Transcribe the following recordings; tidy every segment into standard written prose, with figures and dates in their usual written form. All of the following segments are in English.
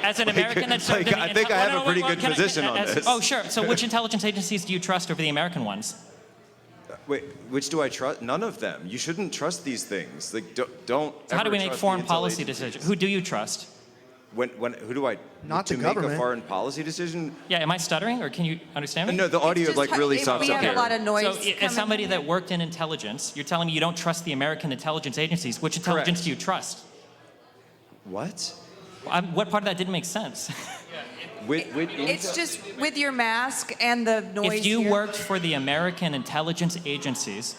As an American that served I think I have a pretty good position on this. Oh, sure. So which intelligence agencies do you trust over the American ones? Wait, which do I trust? None of them. You shouldn't trust these things. Like, don't. So how do we make foreign policy decisions? Who do you trust? Who do I? Not to the make government. a foreign policy decision? Yeah, am I stuttering, or can you understand me? No, the audio really sucks We up have here. a lot of noise. So, as somebody that worked in intelligence, you're telling me you don't trust the American intelligence agencies. Which intelligence Correct. do you trust? What? What part of that didn't make sense? It's just with your mask and the noise. If you here. worked for the American intelligence agencies,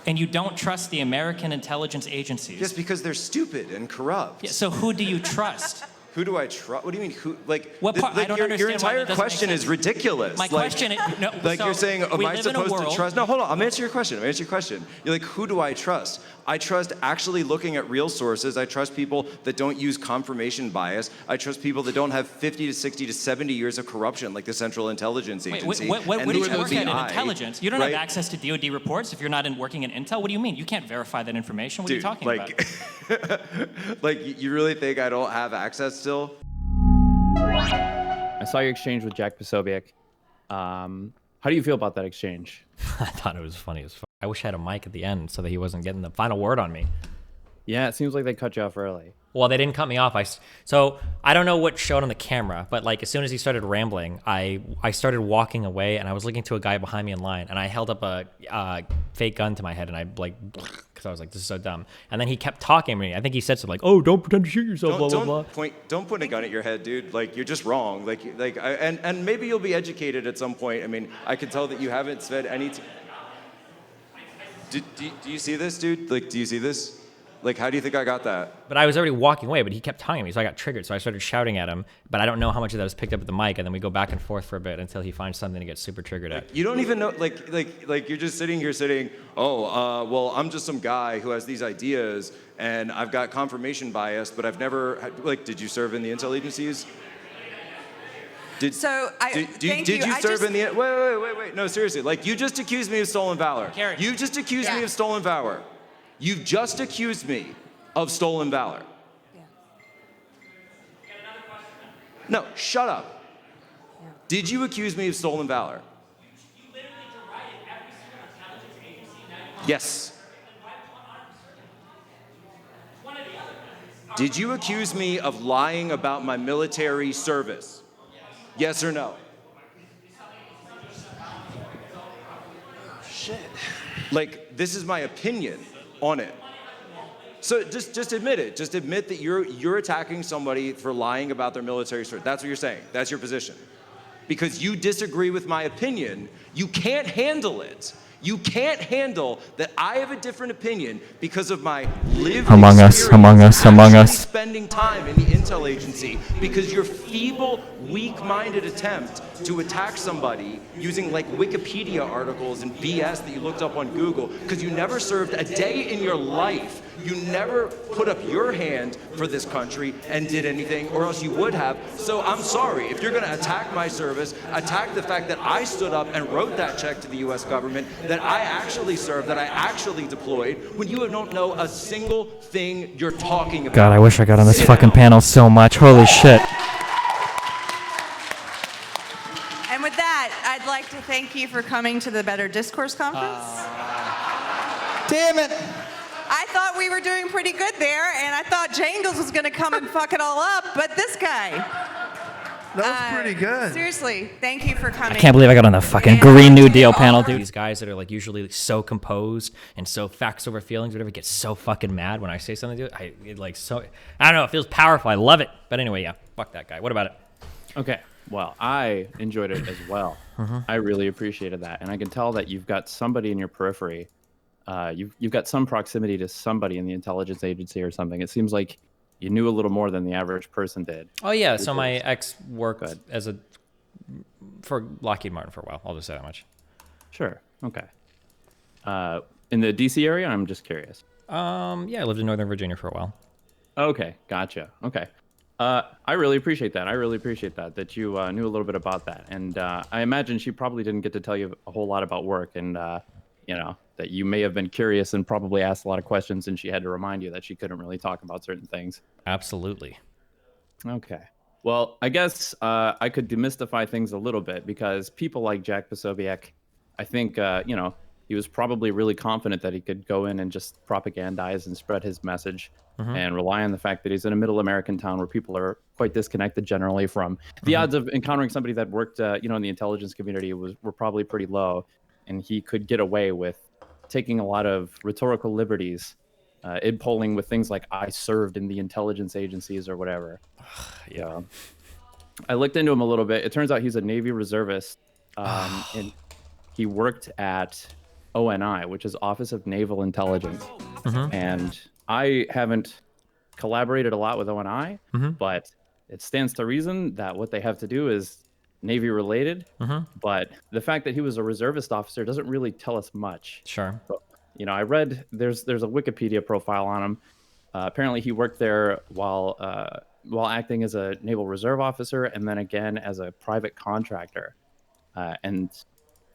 and you don't trust the American intelligence agencies. Just because they're stupid and corrupt. Yeah, so who do you trust? Who do I trust? What do you mean? Who? Like, What part? I don't your understand why entire that doesn't question make is sense. ridiculous. My question is, no, like so you're saying, am we I live in a supposed to world- trust? No, hold on. I'm answering your question. You're like, who do I trust? I trust actually looking at real sources. I trust people that don't use confirmation bias. I trust people that don't have 50 to 60 to 70 years of corruption, like the Central Intelligence Agency. Wait, what and do you the work at in FBI, intelligence? You don't right? have access to DoD reports if you're not working in intel. What do you mean? You can't verify that information. What are you talking about? Like, you really think I don't have access still? I saw your exchange with Jack Posobiec. How do you feel about that exchange? I thought it was funny as fuck. I wish I had a mic at the end so that he wasn't getting the final word on me. Yeah, it seems like they cut you off early. Well, they didn't cut me off. So I don't know what showed on the camera, but like as soon as he started rambling, I started walking away, and I was looking to a guy behind me in line, and I held up a fake gun to my head, and I like, because I was like, this is so dumb. And then he kept talking to me. I think he said something like, "Oh, don't pretend to shoot yourself." Blah blah blah. Don't point a gun at your head, dude. Like, you're just wrong. And maybe you'll be educated at some point. I mean, I can tell that you haven't said any. Do you see this, dude? Like, do you see this? Like, how do you think I got that? But I was already walking away, but he kept talking to me, so I got triggered. So I started shouting at him, but I don't know how much of that was picked up at the mic, and then we go back and forth for a bit until he finds something to get super triggered at. You don't even know, like you're just sitting here saying, well, I'm just some guy who has these ideas, and I've got confirmation bias, but I've never, did you serve in the intel agencies? Did you serve in the, wait, no, seriously, like, you just accused me of stolen valor. Carrie. You just accused me of stolen valor. You've just accused me of stolen valor. Yeah. No, shut up. Yeah. Did you accuse me of stolen valor? You literally derided every single intelligence agency. Yes. Did you accuse me of lying about my military service? Yes or no? Shit. Like, this is my opinion on it. So just admit it. Just admit that you're attacking somebody for lying about their military service. That's what you're saying. That's your position. Because you disagree with my opinion, you can't handle it. You can't handle that I have a different opinion because of my lived Among us, experience among us, among actually us. spending time in the intel agency, because your feeble, weak-minded attempt to attack somebody using like Wikipedia articles and BS that you looked up on Google, because you never served a day in your life. You never put up your hand for this country and did anything, or else you would have. So I'm sorry, if you're gonna attack my service, attack the fact that I stood up and wrote that check to the US government, that I actually served, that I actually deployed, when you don't know a single thing you're talking about. God, I wish I got on this fucking panel so much. Holy shit. And with that, I'd like to thank you for coming to the Better Discourse Conference. Damn it. I thought we were doing pretty good there, and I thought Jangles was going to come and fuck it all up, but this guy. That was pretty good. Seriously, thank you for coming. I can't believe I got on the fucking Green New Deal panel, dude. These guys that are like usually so composed and so facts over feelings, whatever, get so fucking mad when I say something to it. I don't know, it feels powerful. I love it. But anyway, yeah, fuck that guy. What about it? Okay, well, I enjoyed it as well. I really appreciated that, and I can tell that you've got somebody in your periphery. You've got some proximity to somebody in the intelligence agency or something. It seems like you knew a little more than the average person did. Oh yeah, so my ex worked for Lockheed Martin for a while. I'll just say that much. Sure. Okay. In the DC area, I'm just curious. Yeah, I lived in Northern Virginia for a while. Okay, gotcha. Okay. I really appreciate that. That you knew a little bit about that. And I imagine she probably didn't get to tell you a whole lot about work, and that you may have been curious and probably asked a lot of questions, and she had to remind you that she couldn't really talk about certain things. Absolutely. Okay. Well, I guess I could demystify things a little bit because people like Jack Posobiec, I think, he was probably really confident that he could go in and just propagandize and spread his message Mm-hmm. and rely on the fact that he's in a middle American town where people are quite disconnected generally from. The Mm-hmm. odds of encountering somebody that worked, in the intelligence community were probably pretty low, and he could get away with taking a lot of rhetorical liberties, in polling with things like "I served in the intelligence agencies" or whatever. Yeah. So I looked into him a little bit. It turns out he's a Navy reservist, and he worked at ONI, which is Office of Naval Intelligence. Mm-hmm. And I haven't collaborated a lot with ONI, Mm-hmm. but it stands to reason that what they have to do is Navy related. Mm-hmm. But the fact that he was a reservist officer doesn't really tell us much. Sure. But, I read there's a Wikipedia profile on him. Apparently, he worked there while acting as a naval reserve officer, and then again as a private contractor. And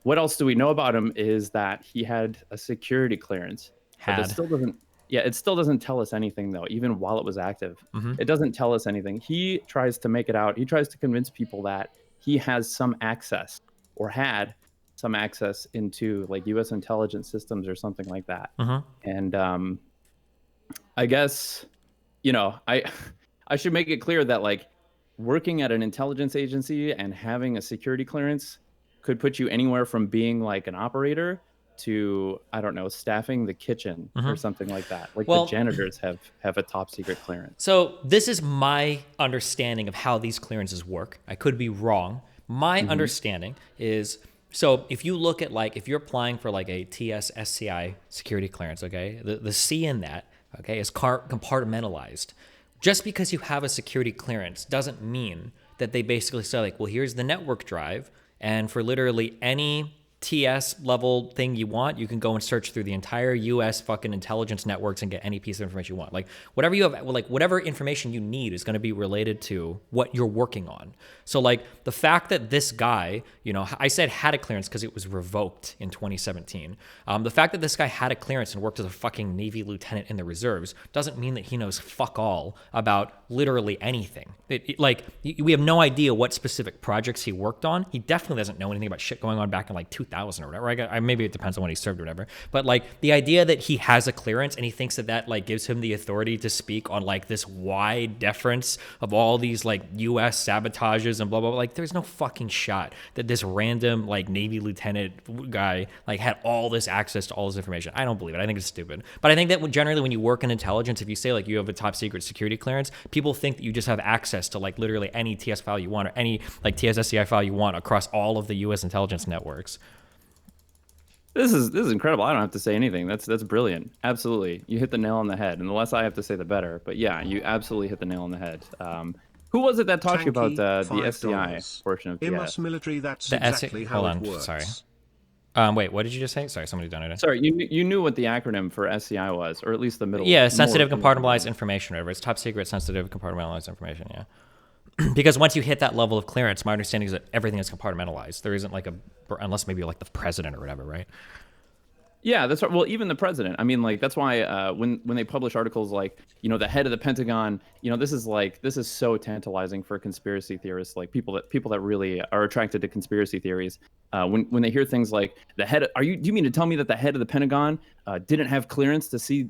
what else do we know about him is that he had a security clearance. But Had. it still doesn't. Yeah, it still doesn't tell us anything though. Even while it was active, Mm-hmm. it doesn't tell us anything. He tries to make it out. He tries to convince people that he has some access or had some access into like U.S. intelligence systems or something like that. Mm-hmm. And I guess, I I should make it clear that like working at an intelligence agency and having a security clearance could put you anywhere from being like an operator to, I don't know, staffing the kitchen or something like that. Like Well- the janitors have a top secret clearance. So this is my understanding of how these clearances work. I could be wrong. My understanding is, so if you look at like, if you're applying for like a TS SCI security clearance, okay, the C in that, okay, is compartmentalized. Just because you have a security clearance doesn't mean that they basically say like, well, here's the network drive, and for literally any TS level thing you want, you can go and search through the entire US fucking intelligence networks and get any piece of information you want. Like whatever you have, like whatever information you need is going to be related to what you're working on. So like the fact that this guy, I said had a clearance because it was revoked in 2017. The fact that this guy had a clearance and worked as a fucking Navy lieutenant in the reserves doesn't mean that he knows fuck all about literally anything. We have no idea what specific projects he worked on. He definitely doesn't know anything about shit going on back in like 2000 or whatever. Maybe it depends on when he served or whatever. But like the idea that he has a clearance and he thinks that like gives him the authority to speak on like this wide deference of all these like U.S. sabotages and blah, blah, blah. Like there's no fucking shot that this random like Navy lieutenant guy like had all this access to all this information. I don't believe it. I think it's stupid. But I think that generally when you work in intelligence, if you say like you have a top secret security clearance, people think that you just have access to like literally any TS file you want or any like TSSCI file you want across all of the U.S. intelligence networks. This is incredible. I don't have to say anything. That's brilliant. Absolutely. You hit the nail on the head. And the less I have to say, the better. But yeah, you absolutely hit the nail on the head. Who was it that talked to you about the SCI portion of IMUS TS? military, that's The exactly how hold on, it works. sorry. Wait, what did you just say? Sorry, somebody done it. Sorry, you knew what the acronym for SCI was, or at least the middle. Yeah, sensitive more- compartmentalized information, whatever. It's top secret sensitive compartmentalized information, yeah. Because once you hit that level of clearance, my understanding is that everything is compartmentalized. There isn't like unless maybe like the president or whatever, right? Yeah, that's right. Well, even the president. I mean, like that's why when they publish articles like the head of the Pentagon, this is so tantalizing for conspiracy theorists, like people that really are attracted to conspiracy theories. When they hear things like the head, do you mean to tell me that the head of the Pentagon didn't have clearance to see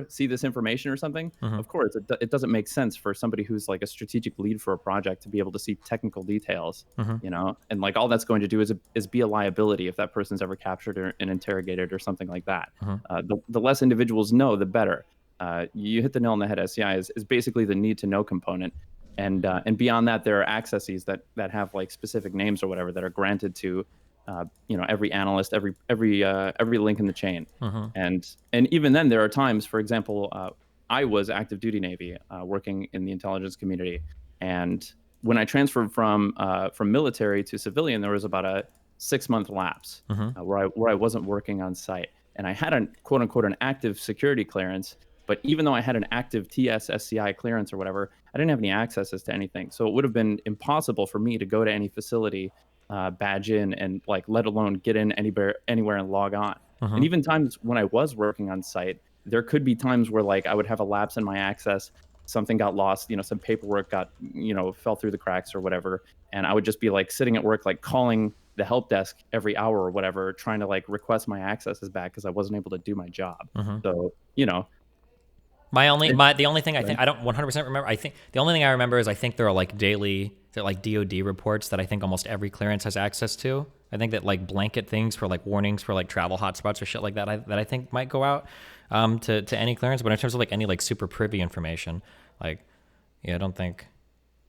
see this information or something? Of course, it doesn't make sense for somebody who's like a strategic lead for a project to be able to see technical details, and like all that's going to do is be a liability if that person's ever captured and interrogated or something like that. The less individuals know, the better. You hit the nail on the head. SCI is basically the need to know component. And beyond that, there are accesses that have like specific names or whatever that are granted to, every analyst, every link in the chain. And even then, there are times, for example, I was active duty Navy, working in the intelligence community, and when I transferred from military to civilian, there was about a 6-month lapse where I wasn't working on site, and I had a quote unquote an active security clearance. But even though I had an active TS SCI clearance or whatever, I didn't have any accesses to anything. So it would have been impossible for me to go to any facility, badge in, and like let alone get in anywhere and log on. And even times when I was working on site, there could be times where like I would have a lapse in my access, something got lost, some paperwork got, fell through the cracks or whatever. And I would just be like sitting at work, like calling the help desk every hour or whatever, trying to like request my accesses back because I wasn't able to do my job. So, The only thing I don't 100% remember. I think the only thing I remember is I think there are like DoD reports that I think almost every clearance has access to. I think that like blanket things for like warnings for like travel hotspots or shit like that that I think might go out to any clearance. But in terms of like any like super privy information, like I don't think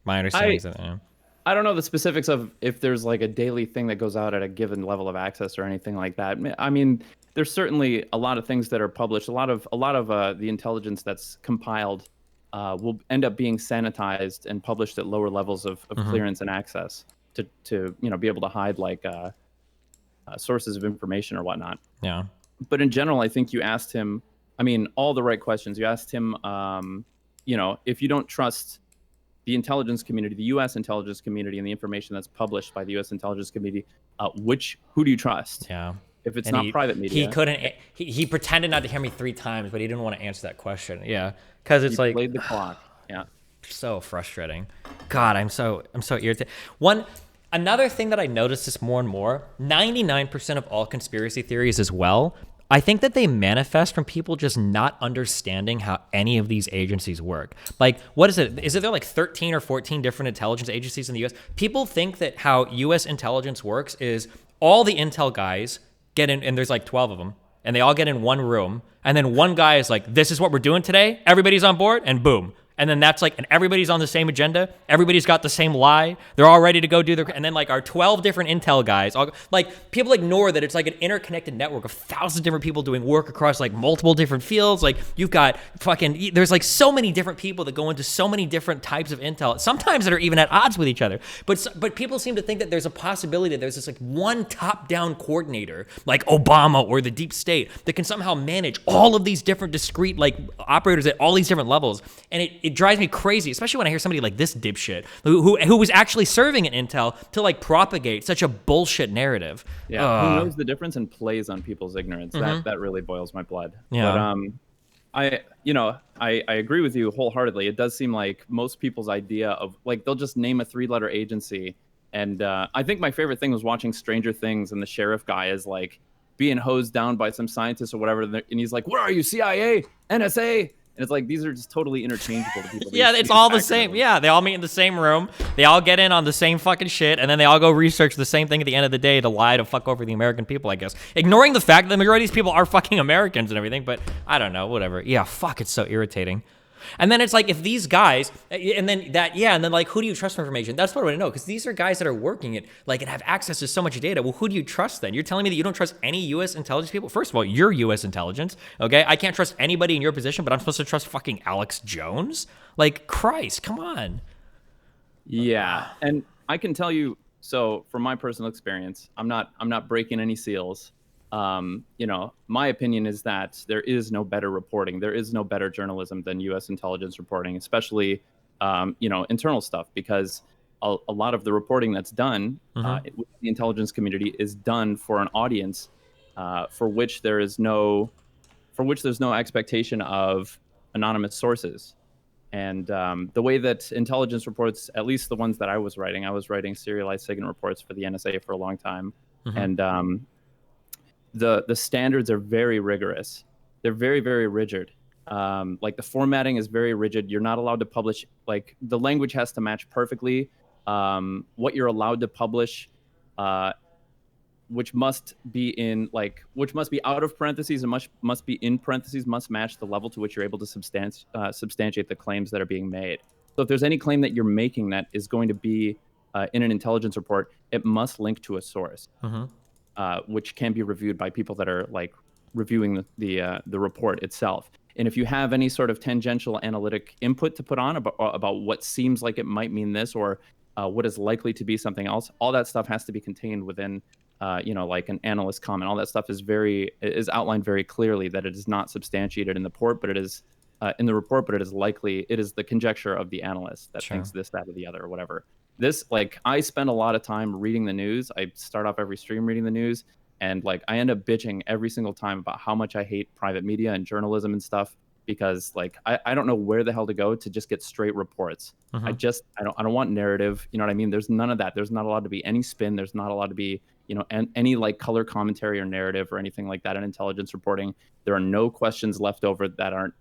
my understanding is that. I don't know the specifics of if there's like a daily thing that goes out at a given level of access or anything like that. I mean, there's certainly a lot of things that are published. A lot of the intelligence that's compiled will end up being sanitized and published at lower levels of clearance and access to be able to hide like sources of information or whatnot. Yeah. But in general, I think you asked him, all the right questions. You asked him, if you don't trust the intelligence community, the U.S. intelligence community, and the information that's published by the U.S. intelligence community, who do you trust? Yeah. If it's not private media. He couldn't. He pretended not to hear me 3 times, but he didn't want to answer that question. Yeah, because it's like played the clock. Yeah. So frustrating. God, I'm so irritated. Another thing that I noticed is more and more, 99% of all conspiracy theories as well, I think that they manifest from people just not understanding how any of these agencies work. Like, what is it? Is it there like 13 or 14 different intelligence agencies in the U.S.? People think that how U.S. intelligence works is all the intel guys get in, and there's like 12 of them, and they all get in one room, and then one guy is like, this is what we're doing today, everybody's on board, and boom. And then that's like, and everybody's on the same agenda. Everybody's got the same lie. They're all ready to go do their, and then like our 12 different intel guys, like people ignore that it's like an interconnected network of thousands of different people doing work across like multiple different fields. Like you've got there's like so many different people that go into so many different types of intel, sometimes that are even at odds with each other. But people seem to think that there's a possibility that there's this like one top-down coordinator, like Obama or the deep state, that can somehow manage all of these different discrete like operators at all these different levels. And it drives me crazy, especially when I hear somebody like this dipshit who was actually serving in intel to like propagate such a bullshit narrative. Yeah, who knows the difference and plays on people's ignorance. That really boils my blood. Yeah. But I agree with you wholeheartedly. It does seem like most people's idea of like they'll just name a 3-letter agency, and I think my favorite thing was watching Stranger Things, and the sheriff guy is like being hosed down by some scientist or whatever, and he's like, "Where are you, CIA, NSA?" And it's like, these are just totally interchangeable to people. Yeah, it's all the same. Yeah, they all meet in the same room. They all get in on the same fucking shit, and then they all go research the same thing at the end of the day to lie to fuck over the American people, I guess. Ignoring the fact that the majority of these people are fucking Americans and everything, but I don't know, whatever. Yeah, fuck, it's so irritating. And then it's like, if these guys, and then like, who do you trust for information? That's what I want to know, because these are guys that are working it, like, and have access to so much data. Well, who do you trust then? You're telling me that you don't trust any U.S. intelligence people? First of all, you're U.S. intelligence, okay? I can't trust anybody in your position, but I'm supposed to trust fucking Alex Jones? Like, Christ, come on. Yeah, and I can tell you, so from my personal experience, I'm not breaking any seals. My opinion is that there is no better reporting. There is no better journalism than U.S. intelligence reporting, especially, internal stuff, because a lot of the reporting that's done with the intelligence community is done for an audience for which there's no expectation of anonymous sources. And the way that intelligence reports, at least the ones that I was writing serialized SIGINT reports for the NSA for a long time, and the standards are very rigorous. They're very, very rigid. Like the formatting is very rigid. You're not allowed to publish, like the language has to match perfectly. What you're allowed to publish, which must be out of parentheses and must be in parentheses, must match the level to which you're able to substantiate the claims that are being made. So if there's any claim that you're making that is going to be in an intelligence report, it must link to a source. Which can be reviewed by people that are like reviewing the report itself. And if you have any sort of tangential analytic input to put on about what seems like it might mean this, or what is likely to be something else, all that stuff has to be contained within, like an analyst comment. All that stuff is outlined very clearly, that it is not substantiated in the report, but it is in the report, but it is the conjecture of the analyst that thinks this, that, or the other, or whatever. This, like, I spend a lot of time reading the news. I start off every stream reading the news, and like I end up bitching every single time about how much I hate private media and journalism and stuff. because like I don't know where the hell to go to just get straight reports. I don't want narrative. You know what I mean? There's none of that. There's not allowed to be any spin. There's not allowed to be any like color commentary or narrative or anything like that in intelligence reporting. There are no questions left over that aren't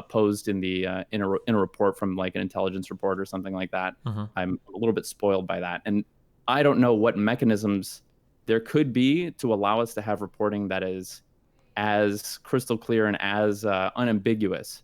posed in the in a report from like an intelligence report or something like that. I'm a little bit spoiled by that, and I don't know what mechanisms there could be to allow us to have reporting that is as crystal clear and as unambiguous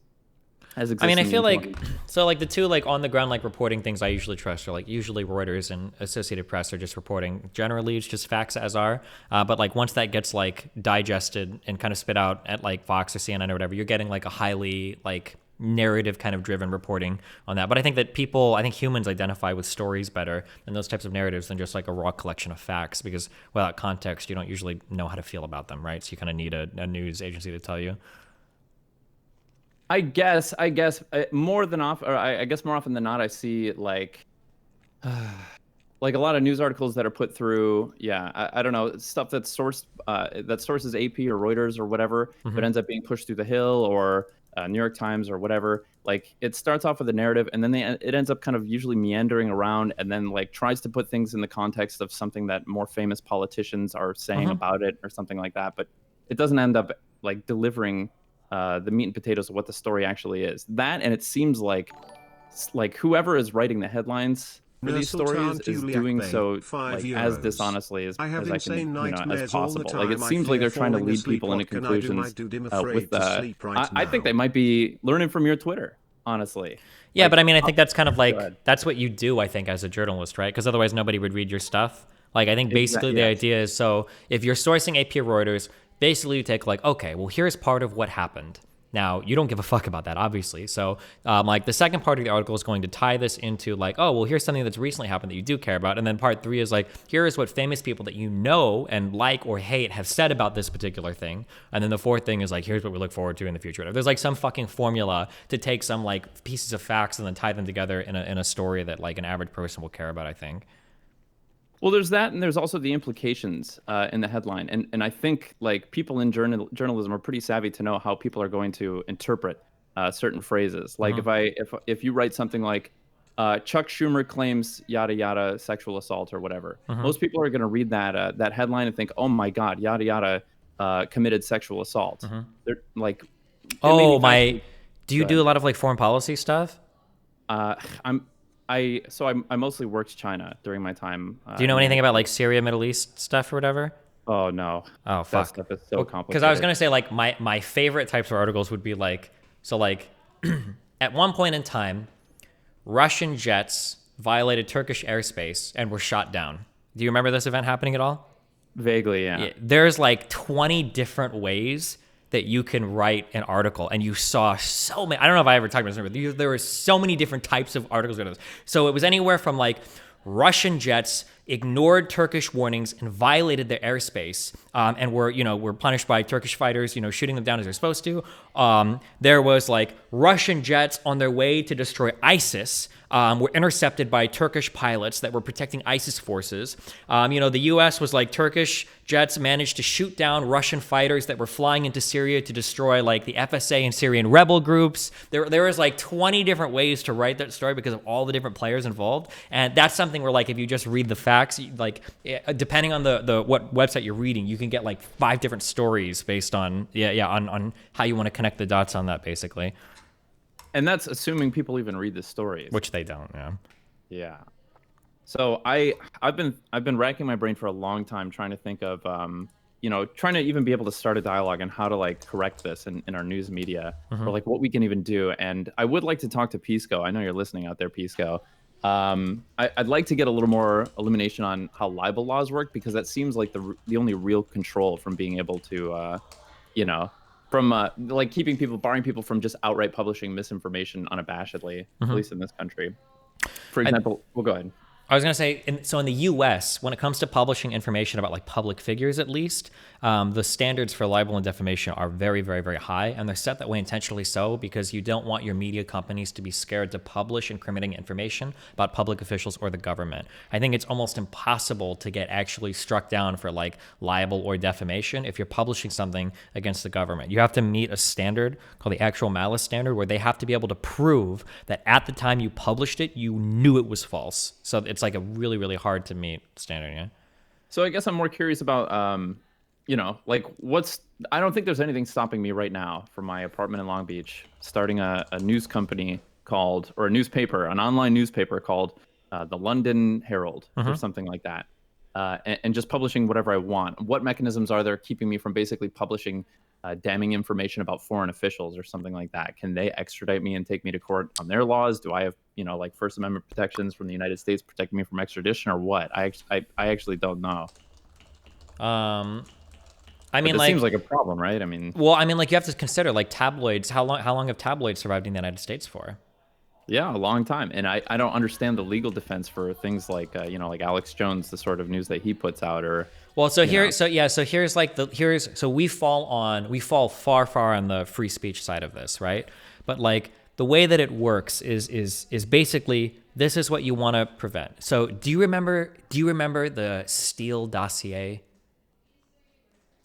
as existing. I mean, I feel like so like the two like on the ground like reporting things I usually trust are like usually Reuters and Associated Press are just reporting. Generally, it's just facts as are. But like once that gets like digested and kind of spit out at like Fox or CNN or whatever, you're getting like a highly like narrative kind of driven reporting on that. But I think that humans identify with stories better than those types of narratives than just like a raw collection of facts, because without context, you don't usually know how to feel about them, right? So you kind of need a news agency to tell you. I guess more often than not, I see like like a lot of news articles that are put through. Yeah, I don't know, stuff that's sourced that sources AP or Reuters or whatever, but ends up being pushed through the Hill or New York Times or whatever. Like it starts off with a narrative, and then it ends up kind of usually meandering around, and then like tries to put things in the context of something that more famous politicians are saying about it or something like that. But it doesn't end up like delivering the meat and potatoes of what the story actually is. That, and it seems like whoever is writing the headlines for these stories is doing so like as dishonestly as I can, as possible. Like it seems like they're trying to lead people into conclusions with I think they might be learning from your Twitter, honestly. Yeah, but I mean, I think that's kind of like that's what you do, I think, as a journalist, right? Because otherwise nobody would read your stuff. Like I think basically the idea is, so if you're sourcing AP or Reuters, basically you take like, okay, well, here's part of what happened. Now, you don't give a fuck about that, obviously. So, like, the second part of the article is going to tie this into, like, oh, well, here's something that's recently happened that you do care about. And then part 3 is, like, here is what famous people that you know and like or hate have said about this particular thing. And then the fourth thing is, like, here's what we look forward to in the future. There's, like, some fucking formula to take some, like, pieces of facts and then tie them together in a story that, like, an average person will care about, I think. Well, there's that, and there's also the implications in the headline, and I think like people in journalism are pretty savvy to know how people are going to interpret certain phrases. Like if you write something like Chuck Schumer claims yada yada sexual assault or whatever, most people are going to read that headline and think, oh my god, yada yada committed sexual assault. They're like, do you do a lot of like foreign policy stuff? I mostly worked China during my time. Do you know anything about like Syria, Middle East stuff or whatever? Oh no. Oh fuck. That stuff is so complicated. Because I was gonna say like my favorite types of articles would be like, so like at one point in time, Russian jets violated Turkish airspace and were shot down. Do you remember this event happening at all? Vaguely, yeah. There's like 20 different ways that you can write an article, and you saw so many. I don't know if I ever talked about this, but there were so many different types of articles. So it was anywhere from like Russian jets ignored Turkish warnings and violated their airspace, and were punished by Turkish fighters, shooting them down as they're supposed to. There was like Russian jets on their way to destroy ISIS, were intercepted by Turkish pilots that were protecting ISIS forces. The U.S. was like Turkish jets managed to shoot down Russian fighters that were flying into Syria to destroy like the FSA and Syrian rebel groups. There was like 20 different ways to write that story because of all the different players involved, and that's something where like if you just read the facts, like depending on the what website you're reading, you can get like 5 different stories based on on how you want to connect the dots on that, basically. And that's assuming people even read the stories, which they don't. Yeah. So I've been racking my brain for a long time trying to think of trying to even be able to start a dialogue on how to like correct this in our news media, or like what we can even do. And I would like to talk to Pisco. I know you're listening out there, Pisco. I'd like to get a little more illumination on how libel laws work, because that seems like the only real control from being able to from like barring people from just outright publishing misinformation unabashedly, at least in this country. For example, well, go ahead. I was going to say, so in the U.S., when it comes to publishing information about like public figures, at least, the standards for libel and defamation are very, very, very high, and they're set that way intentionally so because you don't want your media companies to be scared to publish incriminating information about public officials or the government. I think it's almost impossible to get actually struck down for like libel or defamation if you're publishing something against the government. You have to meet a standard called the actual malice standard, where they have to be able to prove that at the time you published it, you knew it was false. So it's like a really, really hard to meet standard, yeah? So I guess I'm more curious about, like I don't think there's anything stopping me right now from my apartment in Long Beach starting a news company called, or a newspaper, an online newspaper called the London Herald or something like that. And just publishing whatever I want. What mechanisms are there keeping me from basically publishing damning information about foreign officials or something like that? Can they extradite me and take me to court on their laws? Do I have, like First Amendment protections from the United States protecting me from extradition or what? I actually don't know. I mean, it like, seems like a problem, right? I mean, well, I mean, like, you have to consider like tabloids. How long have tabloids survived in the United States for? yeah, a long time. And I don't understand the legal defense for things like, like Alex Jones, the sort of news that he puts out, or well, so we fall far on the free speech side of this, right? But like the way that it works is basically this is what you want to prevent. So do you remember the Steele dossier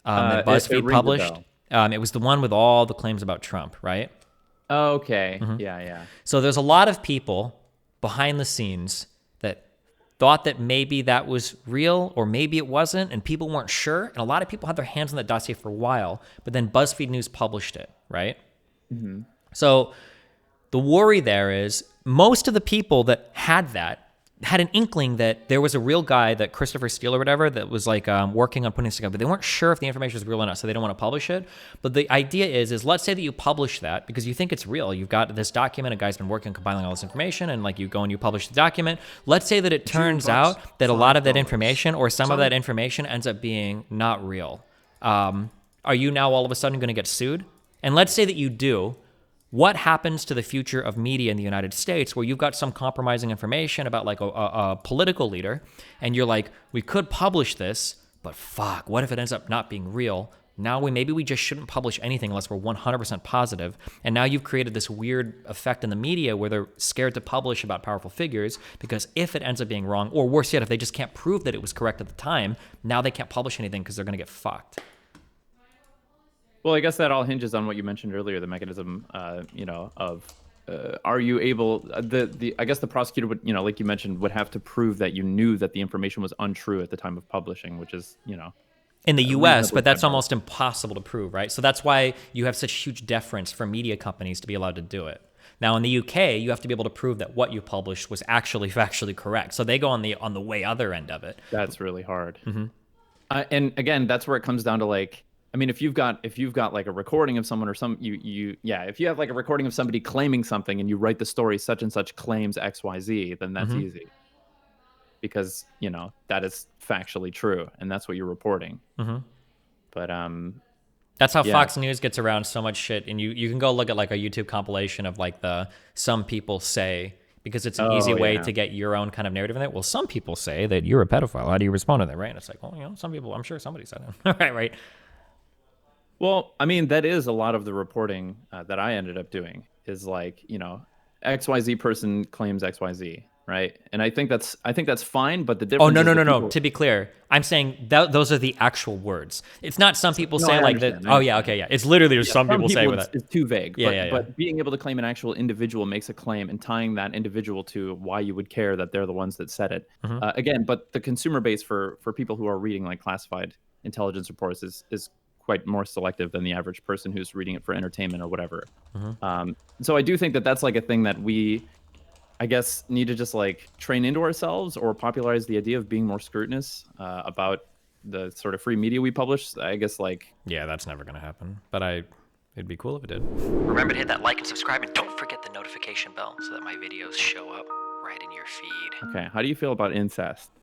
that BuzzFeed published? It was the one with all the claims about Trump, right? Oh, okay. Yeah. So there's a lot of people behind the scenes that thought that maybe that was real or maybe it wasn't, and people weren't sure. And a lot of people had their hands on that dossier for a while, but then BuzzFeed News published it, right? So the worry there is most of the people that had that had an inkling that there was a real guy, that Christopher Steele or whatever, that was like working on putting this together, but they weren't sure if the information was real or not, so they don't want to publish it. But the idea is let's say that you publish that because you think it's real. You've got this document, a guy's been working on compiling all this information, and like you go and you publish the document. Let's say that it turns out that a lot of that information or some of that information ends up being not real. Are you now all of a sudden going to get sued? And let's say that you do. What happens to the future of media in the United States where you've got some compromising information about like a political leader and you're like, we could publish this, but fuck, what if it ends up not being real? Now maybe we just shouldn't publish anything unless we're 100% positive. And now you've created this weird effect in the media where they're scared to publish about powerful figures because if it ends up being wrong, or worse yet, if they just can't prove that it was correct at the time, now they can't publish anything because they're going to get fucked. Well, I guess that all hinges on what you mentioned earlier, the mechanism, of are you able, I guess the prosecutor would, like you mentioned, would have to prove that you knew that the information was untrue at the time of publishing, which is, in the US, but that's almost impossible to prove, right? So that's why you have such huge deference for media companies to be allowed to do it. Now in the UK, you have to be able to prove that what you published was actually factually correct. So they go on the way other end of it. That's really hard. And again, that's where it comes down to like, I mean, if you've got like a recording of someone or if you have like a recording of somebody claiming something and you write the story such and such claims XYZ, then that's easy because, that is factually true and that's what you're reporting. But that's how Fox News gets around so much shit. And you can go look at like a YouTube compilation of like the some people say, because it's an easy way to get your own kind of narrative in it. Well, some people say that you're a pedophile. How do you respond to that, right? And it's like, well, some people, I'm sure somebody said it. right. Well, I mean, that is a lot of the reporting that I ended up doing is like, XYZ person claims XYZ, right? And I think that's fine, but the difference no. To be clear, I'm saying those are the actual words. It's not some people say like that. Oh, yeah, okay, yeah. It's literally just some people say with that. It's too vague. But being able to claim an actual individual makes a claim and tying that individual to why you would care that they're the ones that said it. Again, but the consumer base for people who are reading like classified intelligence reports is quite more selective than the average person who's reading it for entertainment or whatever. So I do think that that's like a thing that we, I guess, need to just like train into ourselves or popularize the idea of being more scrutinous about the sort of free media we publish. I guess like... Yeah, that's never going to happen. But it'd be cool if it did. Remember to hit that like and subscribe, and don't forget the notification bell so that my videos show up right in your feed. Okay, how do you feel about incest?